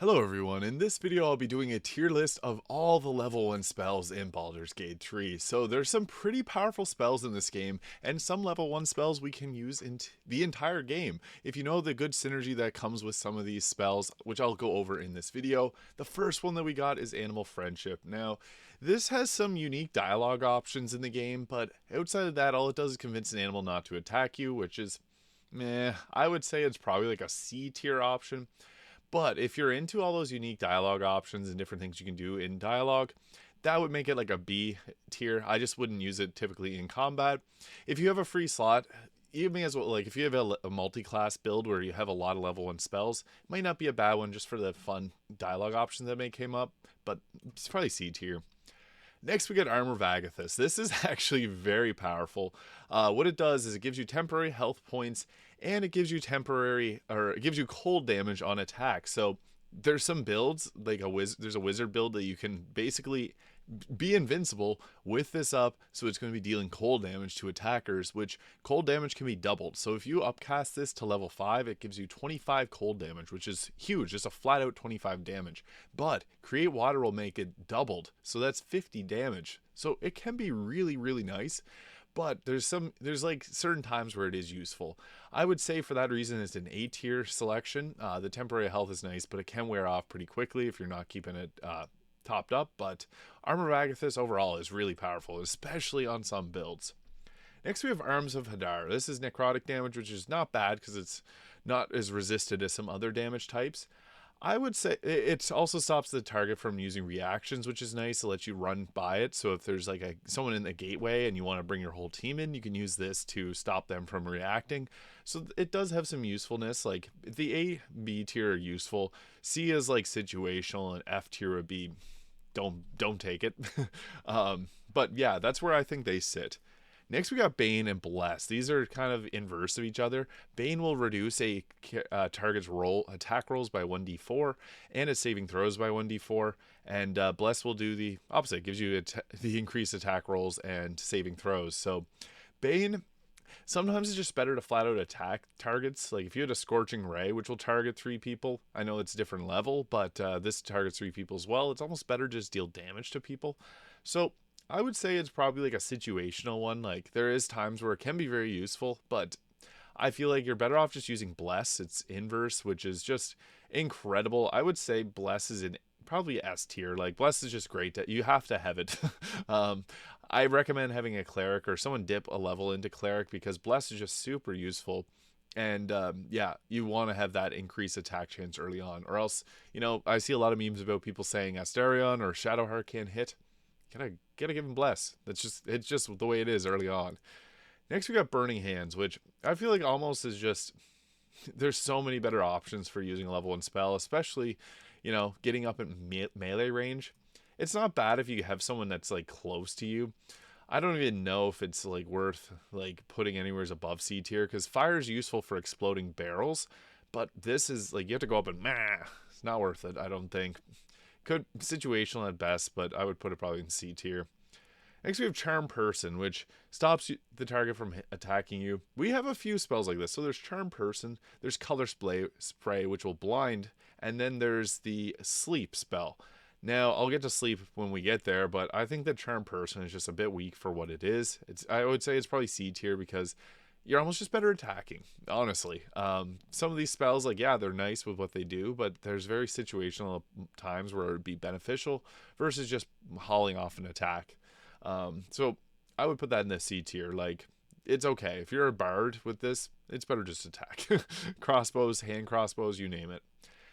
Hello everyone, in this video I'll be doing a tier list of all the level 1 spells in Baldur's Gate 3. So there's some pretty powerful spells in this game, and some level 1 spells we can use in the entire game. If you know the good synergy that comes with some of these spells, which I'll go over in this video, the first one that we got is Animal Friendship. Now, this has some unique dialogue options in the game, but outside of that, all it does is convince an animal not to attack you, which is meh. I would say it's probably like a C tier option. But if you're into all those unique dialogue options and different things you can do in dialogue, that would make it like a B tier. I just wouldn't use it typically in combat. If you have a free slot, you may as well, like if you have a multi-class build where you have a lot of level 1 spells, it might not be a bad one just for the fun dialogue options that may come up, but it's probably C tier. Next, we get Armor of Agathis. This is actually very powerful. What it does is it gives you temporary health points, and it gives you cold damage on attack. So there's some builds, like there's a wizard build that you can basically be invincible with this up, so it's going to be dealing cold damage to attackers, which cold damage can be doubled. So if you upcast this to level 5, it gives you 25 cold damage, which is huge, just a flat out 25 damage. But Create Water will make it doubled, so that's 50 damage. So it can be really, really nice. But there's like certain times where it is useful. I would say for that reason it's an A tier selection. The temporary health is nice, but it can wear off pretty quickly if you're not keeping it topped up. But Armor of Agathis overall is really powerful, especially on some builds. Next we have Arms of Hadar. This is necrotic damage, which is not bad because it's not as resisted as some other damage types. I would say it also stops the target from using reactions, which is nice. It lets you run by it. So if there's like someone in the gateway and you want to bring your whole team in, you can use this to stop them from reacting. So it does have some usefulness. Like the A, B tier are useful. C is like situational, and F tier would be don't take it. But yeah, that's where I think they sit. Next, we got Bane and Bless. These are kind of inverse of each other. Bane will reduce a target's attack rolls by 1d4 and its saving throws by 1d4. And Bless will do the opposite. It gives you the increased attack rolls and saving throws. So Bane, sometimes it's just better to flat out attack targets. Like if you had a Scorching Ray, which will target 3 people. I know it's a different level, but this targets 3 people as well. It's almost better to just deal damage to people. So I would say it's probably like a situational one. Like there is times where it can be very useful, but I feel like you're better off just using Bless. It's inverse, which is just incredible. I would say Bless is in probably S tier. Like Bless is just great. You have to have it. I recommend having a cleric or someone dip a level into cleric because Bless is just super useful. And yeah, you want to have that increased attack chance early on, or else, I see a lot of memes about people saying Asterion or Shadowheart can't hit. Gotta give him Bless. It's just the way it is early on. Next we got Burning Hands, which I feel like almost is just there's so many better options for using a level 1 spell, especially, getting up in melee range. It's not bad if you have someone that's like close to you. I don't even know if it's like worth like putting anywhere above C tier, because fire is useful for exploding barrels, but this is like you have to go up and it's not worth it, I don't think. Could situational at best, but I would put it probably in C tier. Next we have Charm Person, which stops the target from attacking you. We have a few spells like this. So there's Charm Person, there's Color Spray, which will blind, and then there's the Sleep spell. Now, I'll get to Sleep when we get there, but I think that Charm Person is just a bit weak for what it is. I would say it's probably C tier because you're almost just better attacking, honestly. Some of these spells, like, yeah, they're nice with what they do, but there's very situational times where it would be beneficial versus just hauling off an attack. So I would put that in the C tier. Like, it's okay. If you're a bard with this, it's better just attack. Crossbows, hand crossbows, you name it.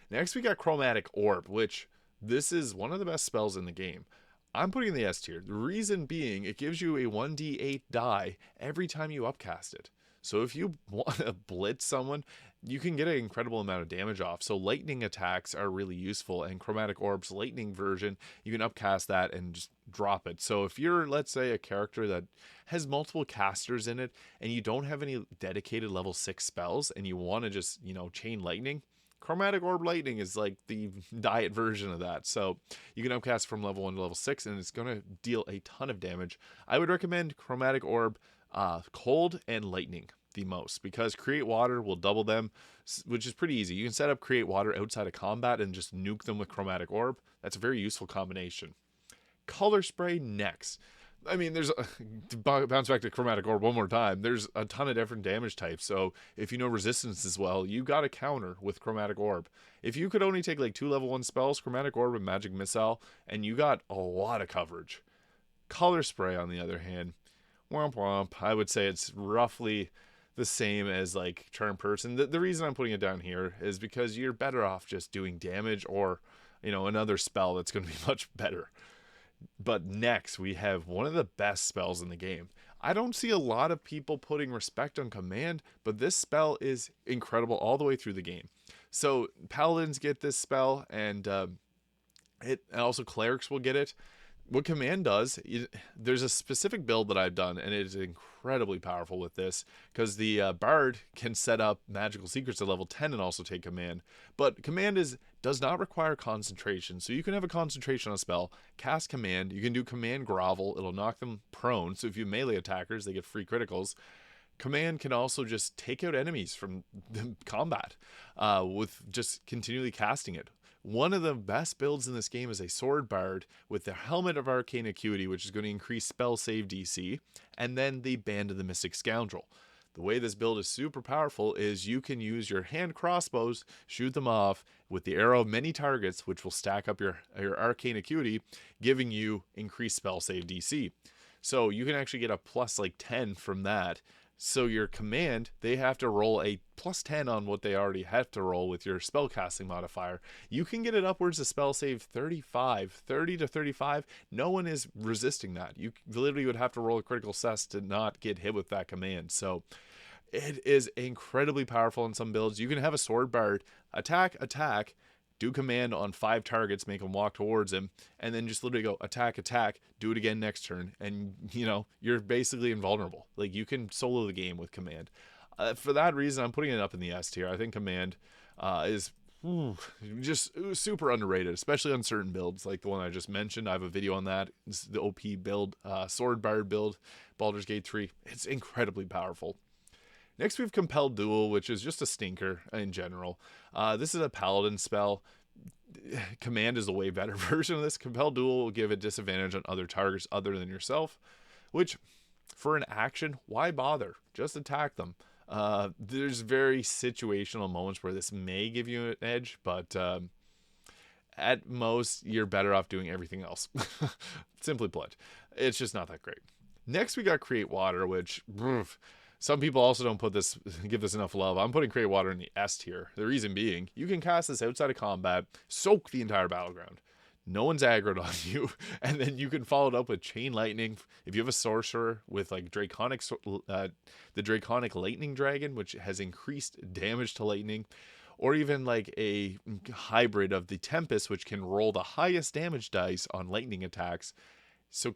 Next, we got Chromatic Orb, which this is one of the best spells in the game. I'm putting in the S tier. The reason being, it gives you a 1d8 die every time you upcast it. So if you want to blitz someone, you can get an incredible amount of damage off. So lightning attacks are really useful, and Chromatic Orb's lightning version, you can upcast that and just drop it. So if you're, let's say, a character that has multiple casters in it, and you don't have any dedicated level 6 spells, and you want to just, chain lightning, Chromatic Orb Lightning is like the diet version of that. So you can upcast from level 1 to level 6, and it's going to deal a ton of damage. I would recommend Chromatic Orb, Cold, and Lightning. the most, because Create Water will double them, which is pretty easy. You can set up Create Water outside of combat and just nuke them with Chromatic Orb. That's a very useful combination. Color Spray next. I mean, to bounce back to Chromatic Orb one more time, there's a ton of different damage types. So if you know resistance as well, you got a counter with Chromatic Orb. If you could only take like 2 level 1 spells, Chromatic Orb and Magic Missile, and you got a lot of coverage. Color Spray, on the other hand, womp womp, I would say it's roughly the same as like Charm Person. The reason I'm putting it down here is because you're better off just doing damage or, another spell that's going to be much better. But next, we have one of the best spells in the game. I don't see a lot of people putting respect on Command, but this spell is incredible all the way through the game. So Paladins get this spell, and also Clerics will get it. What Command does, there's a specific build that I've done, and it is incredibly powerful with this, because the Bard can set up Magical Secrets at level 10 and also take Command. But Command does not require concentration, so you can have a concentration on a spell, cast Command, you can do Command Grovel, it'll knock them prone, so if you have melee attackers, they get free criticals. Command can also just take out enemies from the combat with just continually casting it. One of the best builds in this game is a Sword Bard with the Helmet of Arcane Acuity, which is going to increase spell save DC, and then the Band of the Mystic Scoundrel. The way this build is super powerful is you can use your hand crossbows, shoot them off with the arrow of many targets, which will stack up your Arcane Acuity, giving you increased spell save DC. So you can actually get a plus like 10 from that. So your Command, they have to roll a plus 10 on what they already have to roll with your spellcasting modifier. You can get it upwards to spell save 30 to 35. No one is resisting that. You literally would have to roll a critical success to not get hit with that Command. So it is incredibly powerful in some builds. You can have a Sword Bard attack, do Command on 5 targets, make them walk towards him, and then just literally go attack, do it again next turn, and you're basically invulnerable. Like, you can solo the game with Command. For that reason, I'm putting it up in the S tier. I think Command is just super underrated, especially on certain builds like the one I just mentioned. I have a video on that. This is the OP build, Sword Bard build, Baldur's Gate 3. It's incredibly powerful. Next, we have Compelled Duel, which is just a stinker in general. This is a Paladin spell. Command is a way better version of this. Compelled Duel will give a disadvantage on other targets other than yourself, which, for an action, why bother? Just attack them. There's very situational moments where this may give you an edge, but at most, you're better off doing everything else. Simply put, it's just not that great. Next, we got Create Water, which... some people also don't give this enough love. I'm putting Create Water in the S tier. The reason being, you can cast this outside of combat, soak the entire battleground. No one's aggroed on you, and then you can follow it up with Chain Lightning. If you have a sorcerer with like the Draconic Lightning Dragon, which has increased damage to lightning, or even like a hybrid of the Tempest, which can roll the highest damage dice on lightning attacks. So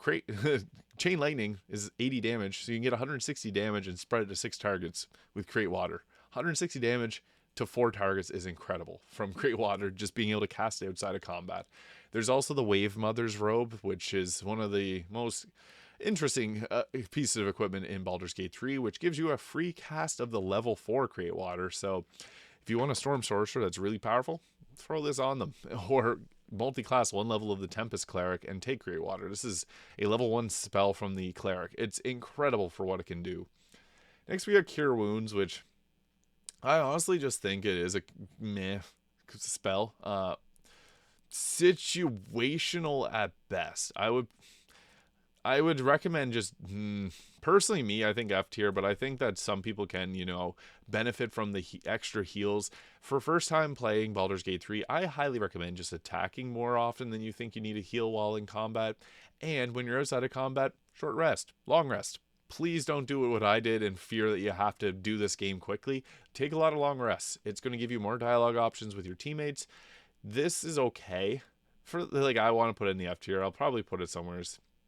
Chain Lightning is 80 damage, so you can get 160 damage and spread it to 6 targets with Create Water. 160 damage to 4 targets is incredible from Create Water, just being able to cast it outside of combat. There's also the Wave Mother's Robe, which is one of the most interesting pieces of equipment in Baldur's Gate 3, which gives you a free cast of the level 4 Create Water. So if you want a Storm Sorcerer that's really powerful, throw this on them. Or multi-class 1 level of the Tempest Cleric and take Create Water. This is a level 1 spell from the Cleric. It's incredible for what it can do. Next we got Cure Wounds, which I honestly just think it is a meh spell. Situational at best. I would recommend just, personally me, I think F tier, but I think that some people can, benefit from the extra heals. For first time playing Baldur's Gate 3, I highly recommend just attacking more often than you think you need to heal while in combat. And when you're outside of combat, short rest, long rest. Please don't do what I did and fear that you have to do this game quickly. Take a lot of long rests. It's going to give you more dialogue options with your teammates. This is okay. I want to put it in the F tier. I'll probably put it somewhere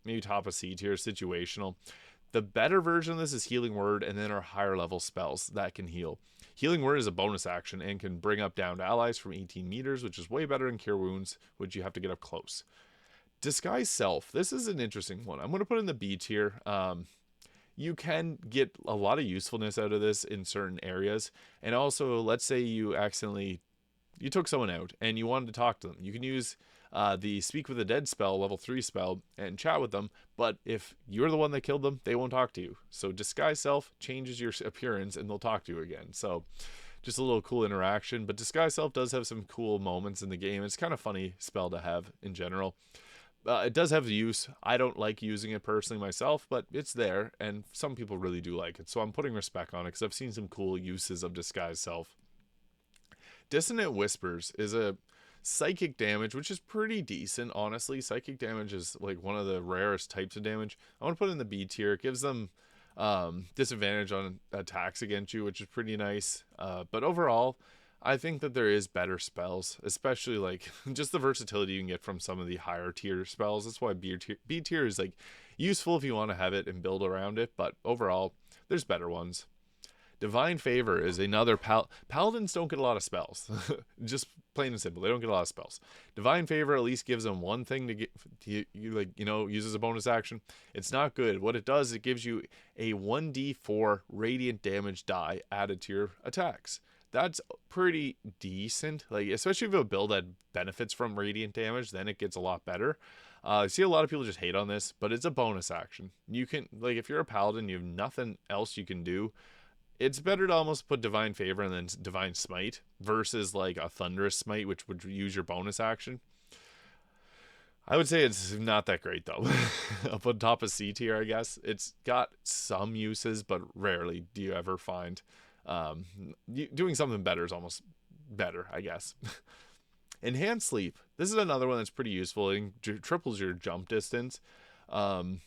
maybe top of C tier, situational. The better version of this is Healing Word, and then our higher level spells that can heal. Healing Word is a bonus action and can bring up downed allies from 18 meters, which is way better than Cure Wounds, which you have to get up close. Disguise Self. This is an interesting one. I'm going to put it in the B tier. you can get a lot of usefulness out of this in certain areas. And also, let's say you took someone out and you wanted to talk to them. You can use the Speak with the Dead spell, level 3 spell, and chat with them. But if you're the one that killed them, they won't talk to you. So Disguise Self changes your appearance and they'll talk to you again. So just a little cool interaction. But Disguise Self does have some cool moments in the game. It's kind of funny spell to have in general. It does have use. I don't like using it personally myself, but it's there, and some people really do like it. So I'm putting respect on it because I've seen some cool uses of Disguise Self. Dissonant Whispers is a psychic damage, which is pretty decent, honestly. Psychic damage is like one of the rarest types of damage. I want to put it in the B tier. It gives them disadvantage on attacks against you, which is pretty nice. But overall, I think that there is better spells, especially like just the versatility you can get from some of the higher tier spells. That's why B tier is like useful if you want to have it and build around it. But overall, there's better ones. Divine Favor is another paladins don't get a lot of spells. Just plain and simple, they don't get a lot of spells. Divine Favor at least gives them one thing to get uses a bonus action. It's not good. What it does, it gives you a 1d4 radiant damage die added to your attacks. That's pretty decent, like especially if you have a build that benefits from radiant damage, then it gets a lot better. I see a lot of people just hate on this, but it's a bonus action. You can, like, if you're a paladin, you have nothing else you can do, it's better to almost put Divine Favor and then Divine Smite versus like a Thunderous Smite, which would use your bonus action. I would say it's not that great though. Up on top of C tier, I guess. It's got some uses, but rarely do you ever find doing something better is almost better, I guess. Enhanced Sleep. This is another one that's pretty useful. It triples your jump distance. On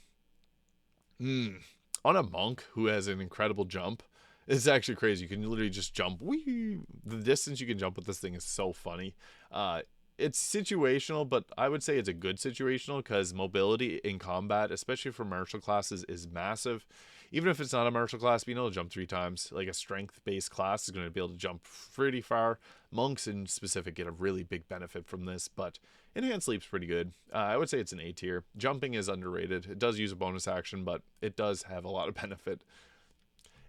a monk who has an incredible jump, it's actually crazy. You can literally just jump. Whee! The distance you can jump with this thing is so funny. It's situational, but I would say it's a good situational because mobility in combat, especially for martial classes, is massive. Even if it's not a martial class, being able to jump 3 times, like a strength-based class, is going to be able to jump pretty far. Monks in specific get a really big benefit from this, but Enhanced Sleep's pretty good. I would say it's an A tier. Jumping is underrated. It does use a bonus action, but it does have a lot of benefit.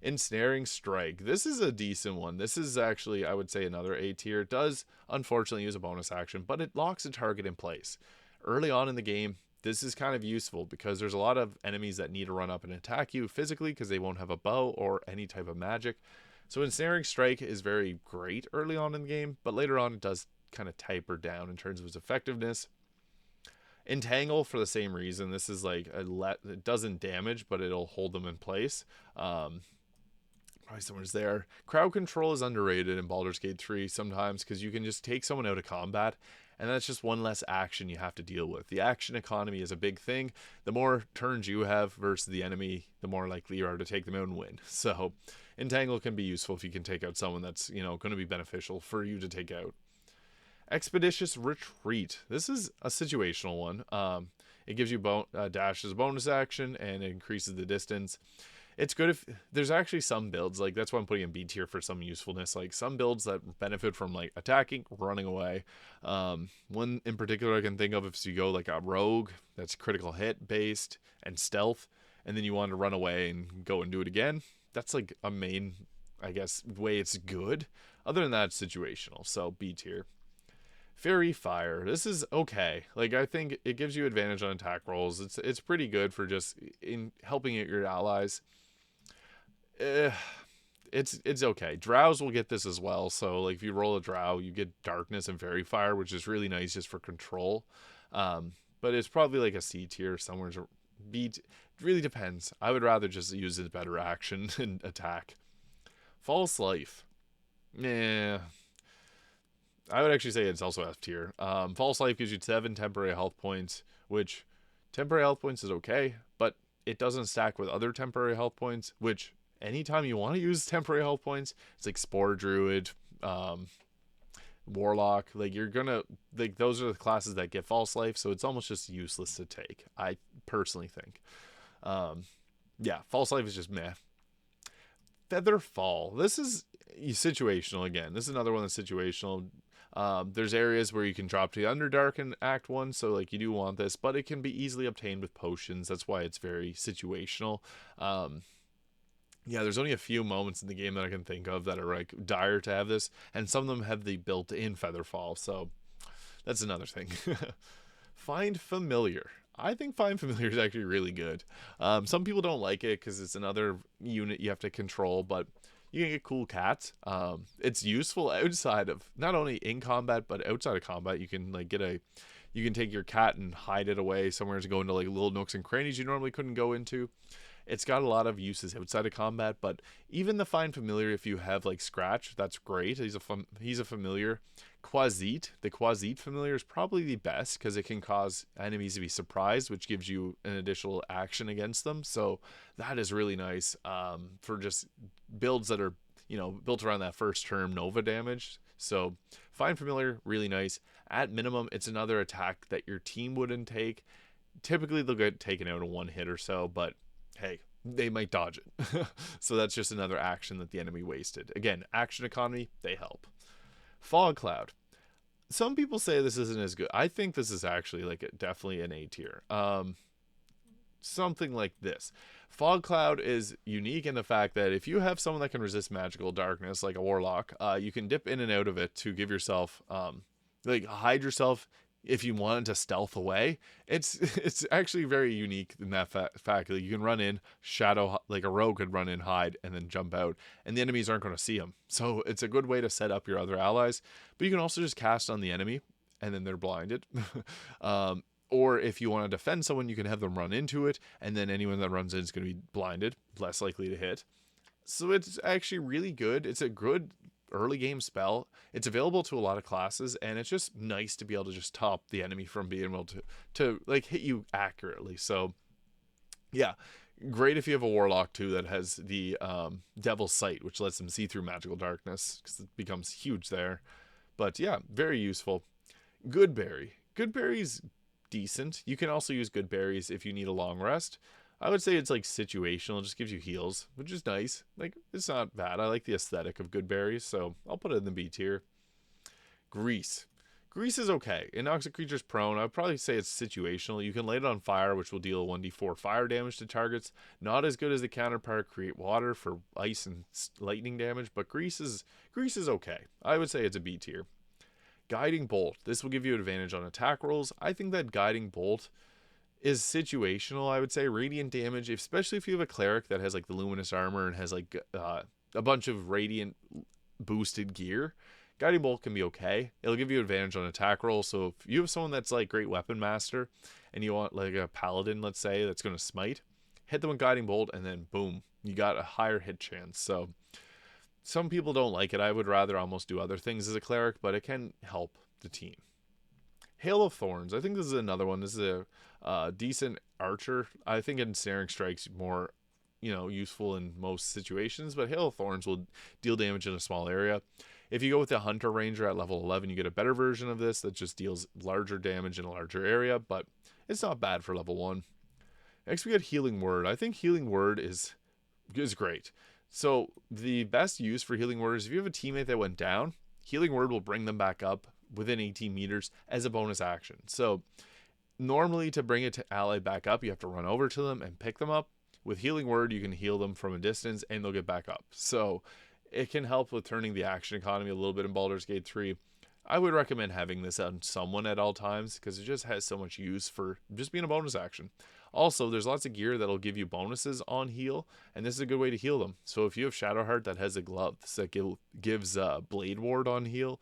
Ensnaring Strike. This is a decent one. This is actually, I would say, another A tier. It does, unfortunately, use a bonus action, but it locks a target in place. Early on in the game, this is kind of useful because there's a lot of enemies that need to run up and attack you physically because they won't have a bow or any type of magic. So Ensnaring Strike is very great early on in the game, but later on it does kind of taper down in terms of its effectiveness. Entangle, for the same reason. This is like it doesn't damage, but it'll hold them in place. Probably someone's there. Crowd control is underrated in Baldur's Gate 3 sometimes because you can just take someone out of combat, and that's just one less action you have to deal with. The action economy is a big thing. The more turns you have versus the enemy, the more likely you are to take them out and win. So Entangle can be useful if you can take out someone that's, going to be beneficial for you to take out. Expeditious Retreat. This is a situational one. It gives you dash as a bonus action, and it increases the distance. It's good if there's actually some builds, like that's why I'm putting in B tier for some usefulness, like some builds that benefit from like attacking, running away. One in particular I can think of, if you go like a rogue that's critical hit based and stealth, and then you want to run away and go and do it again, that's like a main, I guess, way it's good. Other than that, it's situational, so B tier. Fairy Fire. This is okay. Like, I think it gives you advantage on attack rolls. It's pretty good for just in helping out your allies. It's okay. Drows will get this as well. So like if you roll a drow, you get darkness and fairy fire, which is really nice just for control. But it's probably like a C tier somewhere. B. It really depends. I would rather just use it better action and attack. False Life. Yeah. I would actually say it's also F tier. False Life gives you 7 temporary health points, which temporary health points is okay, but it doesn't stack with other temporary health points, which anytime you want to use temporary health points, it's like Spore Druid, Warlock, like you're gonna, like those are the classes that get False Life, so it's almost just useless to take, I personally think. Yeah, False Life is just meh. Feather Fall. This is situational again. This is another one that's situational. There's areas where you can drop to the Underdark in Act 1, so like you do want this, but it can be easily obtained with potions. That's why it's very situational. Um, yeah, there's only a few moments in the game that I can think of that are like dire to have this, and some of them have the built-in Featherfall, so that's another thing. Find Familiar. I think Find Familiar is actually really good. Some people don't like it because it's another unit you have to control, but you can get cool cats. It's useful outside of, not only in combat but outside of combat. You can like you can take your cat and hide it away somewhere to go into like little nooks and crannies you normally couldn't go into. It's got a lot of uses outside of combat, but even the Find Familiar, if you have like Scratch, that's great. He's a familiar. Quasit, the Quasit Familiar is probably the best because it can cause enemies to be surprised, which gives you an additional action against them. So that is really nice for just builds that are built around that first term Nova damage. So Find Familiar, really nice. At minimum, it's another attack that your team wouldn't take. Typically, they'll get taken out in one hit or so, but hey, they might dodge it. So that's just another action that the enemy wasted. Again, action economy, they help. Fog Cloud. Some people say this isn't as good. I think this is actually like definitely an A tier. Something like this. Fog Cloud is unique in the fact that if you have someone that can resist magical darkness, like a warlock, you can dip in and out of it to give yourself, like hide yourself if you wanted to stealth away. It's actually very unique in that fact that you can run in, shadow, like a rogue could run in, hide, and then jump out, and the enemies aren't going to see him. So it's a good way to set up your other allies. But you can also just cast on the enemy, and then they're blinded. Or if you want to defend someone, you can have them run into it, and then anyone that runs in is going to be blinded, less likely to hit. So it's actually really good. It's a good early game spell. It's available to a lot of classes, and it's just nice to be able to just top the enemy from being able to like hit you accurately. So yeah, great if you have a warlock too that has the Devil's Sight, which lets them see through magical darkness because it becomes huge there. But yeah, very useful. Goodberry. Goodberry's decent. You can also use good berries if you need a long rest. I would say it's like situational. It just gives you heals, which is nice. Like, it's not bad. I like the aesthetic of good berries, so I'll put it in the B tier. Grease. Grease is okay. It knocks a creature's prone. I would probably say it's situational. You can light it on fire, which will deal 1d4 fire damage to targets. Not as good as the counterpart Create Water for ice and lightning damage, but Grease is okay. I would say it's a B tier. Guiding Bolt. This will give you advantage on attack rolls. I think that Guiding Bolt is situational. I would say radiant damage, especially if you have a cleric that has like the luminous armor and has like a bunch of radiant boosted gear. Guiding Bolt can be okay. It'll give you advantage on attack rolls. So if you have someone that's like great weapon master and you want like a paladin, let's say, that's going to smite, hit them with Guiding Bolt and then boom, you got a higher hit chance. So some people don't like it. I would rather almost do other things as a cleric, but it can help the team. Hail of Thorns. I think this is another one. This is a decent archer. I think Ensnaring Strike's more, useful in most situations, but Hail of Thorns will deal damage in a small area. If you go with the Hunter Ranger at level 11, you get a better version of this that just deals larger damage in a larger area, but it's not bad for level 1. Next, we got Healing Word. I think Healing Word is great. So the best use for Healing Word is if you have a teammate that went down, Healing Word will bring them back up within 18 meters as a bonus action. So normally to bring an ally back up, you have to run over to them and pick them up. With Healing Word, you can heal them from a distance and they'll get back up. So it can help with turning the action economy a little bit in Baldur's Gate 3. I would recommend having this on someone at all times because it just has so much use for just being a bonus action. Also, there's lots of gear that'll give you bonuses on heal, and this is a good way to heal them. So if you have Shadowheart that has a glove that gives Blade Ward on heal,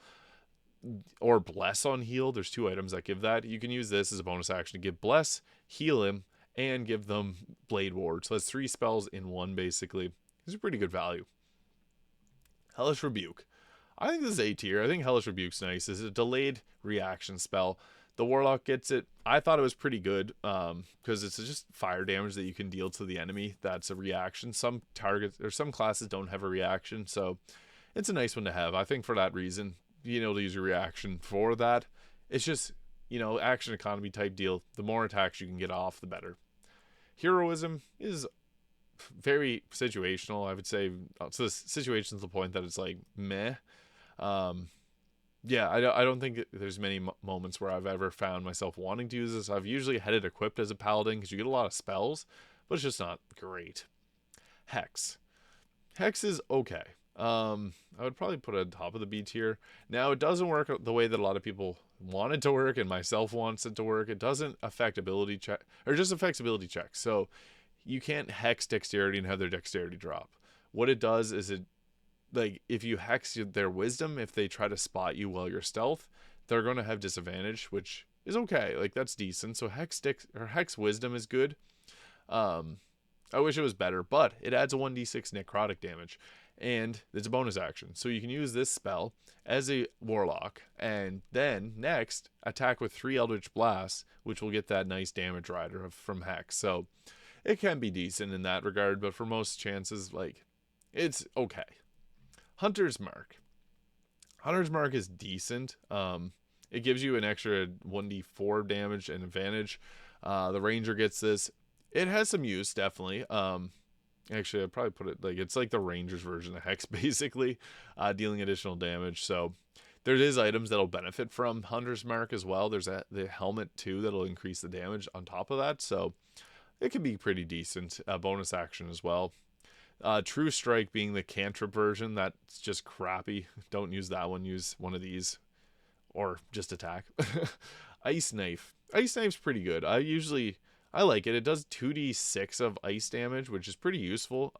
or Bless on heal, there's 2 items that give that. You can use this as a bonus action to give Bless, heal him, and give them Blade Ward. So that's 3 spells in one, basically. This is pretty good value. Hellish Rebuke. I think this is A tier. I think Hellish Rebuke's nice. It's a delayed reaction spell. The Warlock gets it. I thought it was pretty good because it's just fire damage that you can deal to the enemy. That's a reaction. Some targets or some classes don't have a reaction, so it's a nice one to have. I think for that reason, being able to use your reaction for that, it's just, action economy type deal. The more attacks you can get off, the better. Heroism is very situational, I would say. So the situation's the point that it's like meh. Yeah, I don't think there's many moments where I've ever found myself wanting to use this. I've usually had it equipped as a paladin because you get a lot of spells, but it's just not great. Hex. Hex is okay. I would probably put it on top of the B tier. Now, it doesn't work the way that a lot of people want it to work, and myself wants it to work. It doesn't affect ability check, or just affects ability checks. So you can't hex dexterity and have their dexterity drop. What it does is it, like, if you hex their wisdom, if they try to spot you while you're stealth, they're going to have disadvantage, which is okay. Like, that's decent. So hex wisdom is good. Um, I wish it was better, but it adds a 1d6 necrotic damage, and it's a bonus action. So you can use this spell as a warlock, and then next attack with 3 Eldritch Blasts, which will get that nice damage rider from Hex. So it can be decent in that regard, but for most chances, like, it's okay. Hunter's Mark. Hunter's Mark is decent. It gives you an extra 1d4 damage and advantage. The Ranger gets this. It has some use, definitely. Actually, I'd probably put it like it's like the Ranger's version of Hex, basically, dealing additional damage. So there is items that'll benefit from Hunter's Mark as well. There's the helmet too that'll increase the damage on top of that. So it can be pretty decent. Bonus action as well. True Strike being the cantrip version, that's just crappy. Don't use that one. Use one of these, or just attack. Ice Knife. Ice Knife's pretty good. I like it. It does 2d6 of ice damage, which is pretty useful.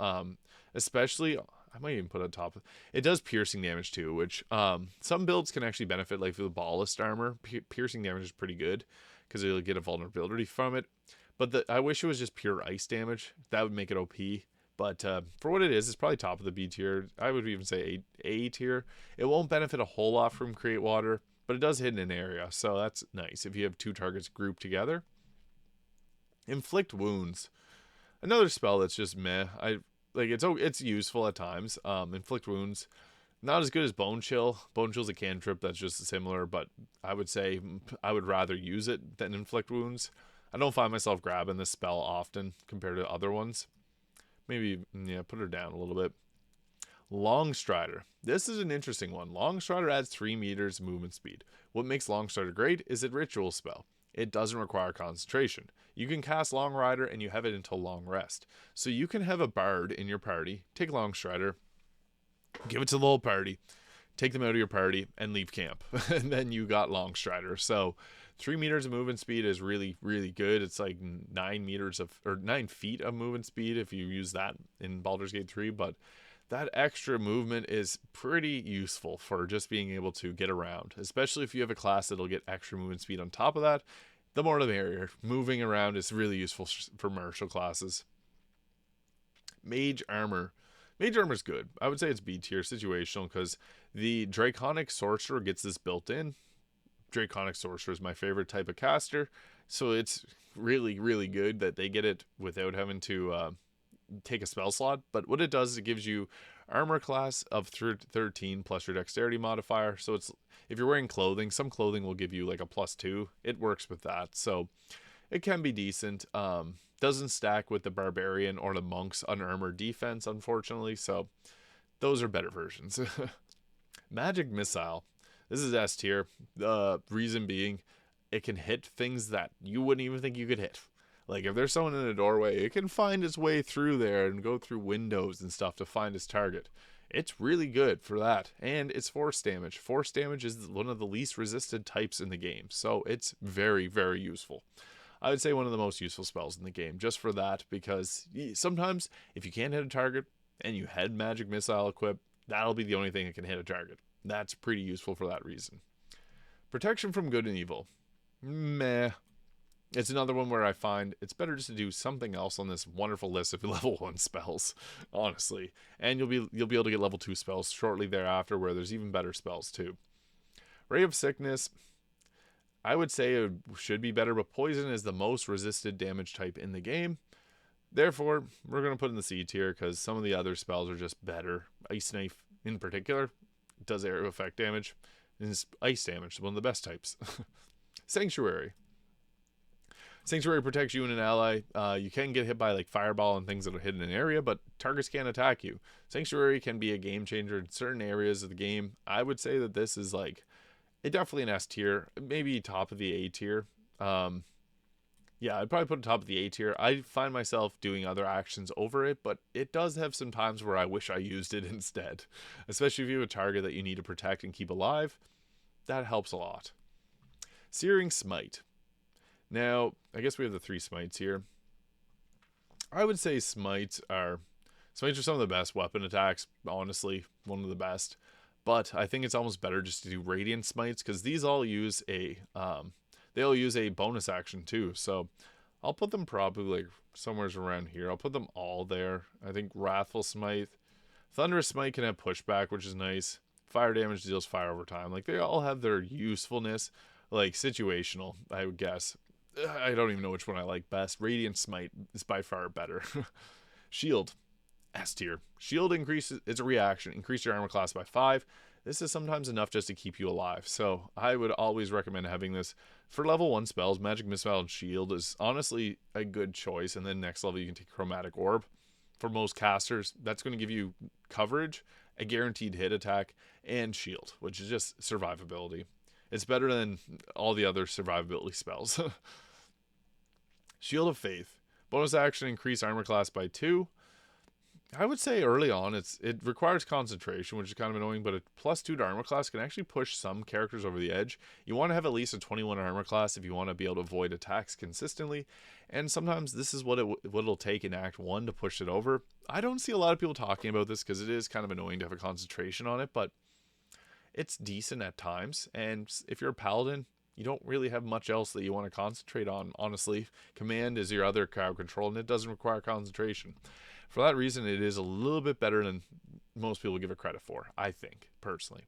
Especially, I might even put on top of it. Does piercing damage too, which some builds can actually benefit, like for the ballast armor. Piercing damage is pretty good because you'll get a vulnerability from it. But I wish it was just pure ice damage. That would make it OP. But for what it is, it's probably top of the B tier. I would even say A tier. It won't benefit a whole lot from Create Water, but it does hit in an area, so that's nice if you have 2 targets grouped together. Inflict Wounds. Another spell that's just meh. It's useful at times. Inflict Wounds. Not as good as Bone Chill. Bone Chill's a cantrip that's just similar, but I would say I would rather use it than Inflict Wounds. I don't find myself grabbing this spell often compared to other ones. Maybe, yeah, put her down a little bit. Long Strider. This is an interesting one. Long Strider adds 3 meters movement speed. What makes Long Strider great is it ritual spell. It doesn't require concentration. You can cast Long Rider and you have it until long rest. So you can have a bard in your party, take Long Strider, give it to the whole party, take them out of your party, and leave camp. And then you got Long Strider. So 3 meters of movement speed is really, really good. It's like 9 feet of movement speed if you use that in Baldur's Gate 3, but that extra movement is pretty useful for just being able to get around, especially if you have a class that'll get extra movement speed on top of that. The more the merrier. Moving around is really useful for martial classes. Mage Armor. Mage Armor is good. I would say it's B tier situational because the Draconic Sorcerer gets this built in. Draconic Sorcerer is my favorite type of caster, so it's really, really good that they get it without having to take a spell slot. But what it does is it gives you armor class of 13 plus your dexterity modifier. So it's, if you're wearing clothing, some clothing will give you like a +2. It works with that, so it can be decent. Doesn't stack with the barbarian or the monk's unarmored defense, unfortunately, so those are better versions. Magic Missile. This is S tier. The reason being, it can hit things that you wouldn't even think you could hit. Like if there's someone in a doorway, it can find its way through there and go through windows and stuff to find its target. It's really good for that. And it's force damage. Force damage is one of the least resisted types in the game. So it's very, very useful. I would say one of the most useful spells in the game just for that, because sometimes if you can't hit a target and you had Magic Missile equipped, that'll be the only thing that can hit a target. That's pretty useful for that reason. Protection from Good and Evil. Meh. It's another one where I find it's better just to do something else on this wonderful list of level 1 spells, honestly. And you'll be able to get level 2 spells shortly thereafter where there's even better spells too. Ray of Sickness, I would say it should be better, but Poison is the most resisted damage type in the game. Therefore, we're going to put in the C tier because some of the other spells are just better. Ice Knife in particular does area effect damage, and ice damage, one of the best types. Sanctuary. Sanctuary protects you and an ally. You can get hit by like fireball and things that are hidden in an area, but targets can't attack you. Sanctuary can be a game changer in certain areas of the game. I would say that this is like It definitely an S tier, maybe top of the A tier. Um, yeah, I'd probably put it top of the A tier. I find myself doing other actions over it, but it does have some times where I wish I used it instead. Especially if you have a target that you need to protect and keep alive, that helps a lot. Searing Smite. Now, I guess we have the three smites here. I would say smites are some of the best weapon attacks, honestly, one of the best. But I think it's almost better just to do radiant smites because these all use they all use a bonus action too. So I'll put them probably like somewhere around here. I'll put them all there. I think Wrathful Smite, Thunderous Smite can have pushback, which is nice. Fire damage deals fire over time. Like they all have their usefulness. Like situational, I would guess. I don't even know which one I like best. Radiant Smite is by far better. Shield, S tier. Shield increases, it's a reaction. Increase your armor class by 5. This is sometimes enough just to keep you alive. So I would always recommend having this. For level 1 spells, Magic Missile and Shield is honestly a good choice. And then next level you can take Chromatic Orb. For most casters, that's going to give you coverage, a guaranteed hit attack, and shield, which is just survivability. It's better than all the other survivability spells. Shield of Faith. Bonus action, increase armor class by 2. I would say early on it requires concentration, which is kind of annoying, but a +2 to armor class can actually push some characters over the edge. You want to have at least a 21 armor class if you want to be able to avoid attacks consistently, and sometimes this is what it'll take in Act 1 to push it over. I don't see a lot of people talking about this because it is kind of annoying to have a concentration on it, but it's decent at times, and if you're a paladin, you don't really have much else that you want to concentrate on, honestly. Command is your other crowd control, and it doesn't require concentration. For that reason, it is a little bit better than most people give it credit for, I think, personally.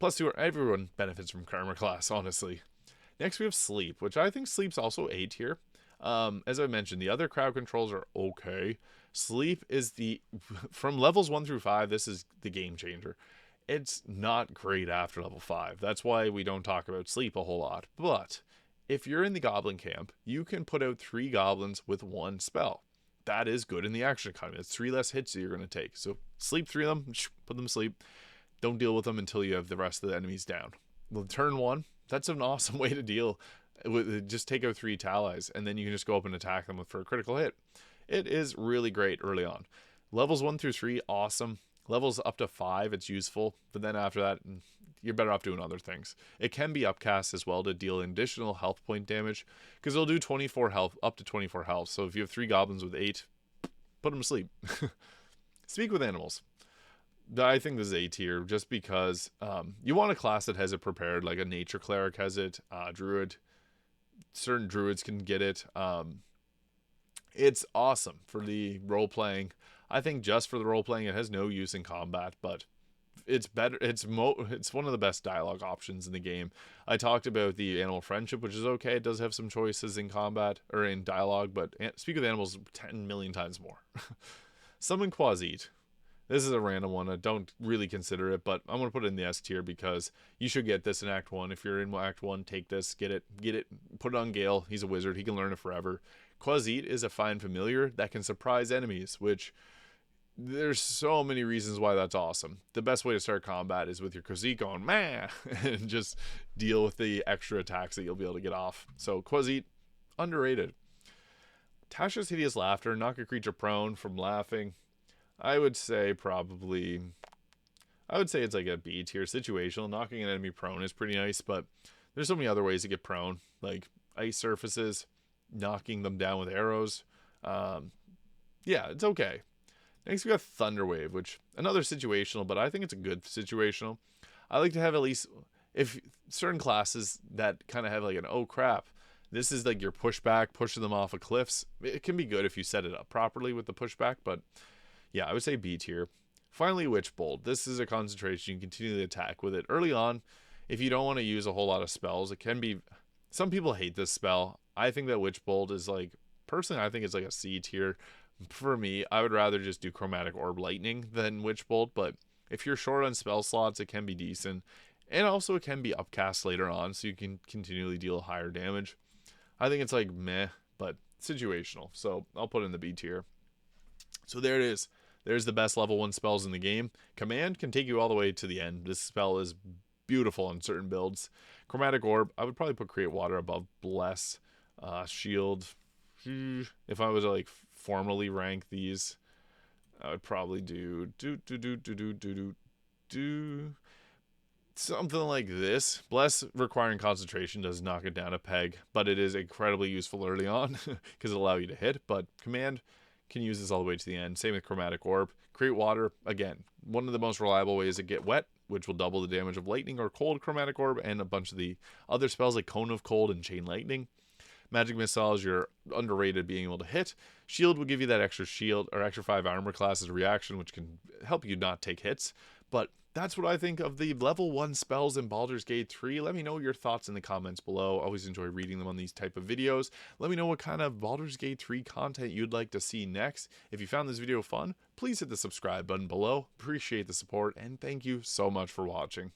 +2, everyone benefits from armor class, honestly. Next, we have Sleep, which I think Sleep's also A tier. As I mentioned, the other crowd controls are okay. Sleep is from levels 1 through 5, this is the game changer. It's not great after level 5. That's why we don't talk about Sleep a whole lot. But if you're in the goblin camp, you can put out 3 goblins with 1 spell. That is good in the action economy. It's 3 less hits that you're going to take. So sleep 3 of them, put them to sleep. Don't deal with them until you have the rest of the enemies down. Well, turn 1, that's an awesome way to deal with. Just take out 3 tallies, and then you can just go up and attack them for a critical hit. It is really great early on. Levels 1 through 3, awesome. Levels up to 5, it's useful. But then after that, you're better off doing other things. It can be upcast as well to deal additional health point damage, because it'll do 24 health, up to 24 health. So if you have 3 goblins with 8, put them to sleep. Speak with Animals. I think this is A tier, just because you want a class that has it prepared, like a nature cleric has it, druid. Certain druids can get it. It's awesome for the role playing. I think just for the role playing, it has no use in combat, but it's better. It's one of the best dialogue options in the game. I talked about the animal friendship, which is okay. It does have some choices in combat or in dialogue, but Speak with Animals 10 million times more. Summon Quasit. This is a random one. I don't really consider it, but I'm going to put it in the S tier because you should get this in Act 1. If you're in Act 1, take this, get it, put it on Gale. He's a wizard. He can learn it forever. Quasit is a fine familiar that can surprise enemies, which there's so many reasons why that's awesome. The best way to start combat is with your Quasit going, man, and just deal with the extra attacks that you'll be able to get off. So Quasit, underrated. Tasha's Hideous Laughter, knock a creature prone from laughing. I would say it's like a B tier. Situational. Knocking an enemy prone is pretty nice, but there's so many other ways to get prone, like ice surfaces, knocking them down with arrows. Yeah, it's okay. Next we got Thunderwave, which another situational, but I think it's a good situational. I like to have at least, if certain classes that kind of have like an oh crap, this is like your pushback, pushing them off of cliffs. It can be good if you set it up properly with the pushback, but yeah, I would say B tier. Finally, Witch Bolt. This is a concentration. You can continually attack with it. Early on, if you don't want to use a whole lot of spells, it can be... Some people hate this spell. I think that Witch Bolt is like... Personally, I think it's like a C tier. For me, I would rather just do Chromatic Orb Lightning than Witch Bolt, but if you're short on spell slots, it can be decent. And also, it can be upcast later on, so you can continually deal higher damage. I think it's like meh, but situational. So I'll put it in the B tier. So there it is. There's the best level 1 spells in the game. Command can take you all the way to the end. This spell is beautiful on certain builds. Chromatic Orb, I would probably put Create Water above Bless. Shield, if I was to like formally rank these, I would probably do something like this. Bless requiring concentration does knock it down a peg, but it is incredibly useful early on because it allows you to hit. But Command can use this all the way to the end. Same with Chromatic Orb. Create Water, again, one of the most reliable ways to get wet, which will double the damage of Lightning or Cold Chromatic Orb, and a bunch of the other spells like Cone of Cold and Chain Lightning. Magic Missile is your underrated being able to hit. Shield will give you that extra shield or extra 5 armor class as a reaction, which can help you not take hits. But that's what I think of the level 1 spells in Baldur's Gate 3. Let me know your thoughts in the comments below. I always enjoy reading them on these type of videos. Let me know what kind of Baldur's Gate 3 content you'd like to see next. If you found this video fun, please hit the subscribe button below. Appreciate the support, and thank you so much for watching.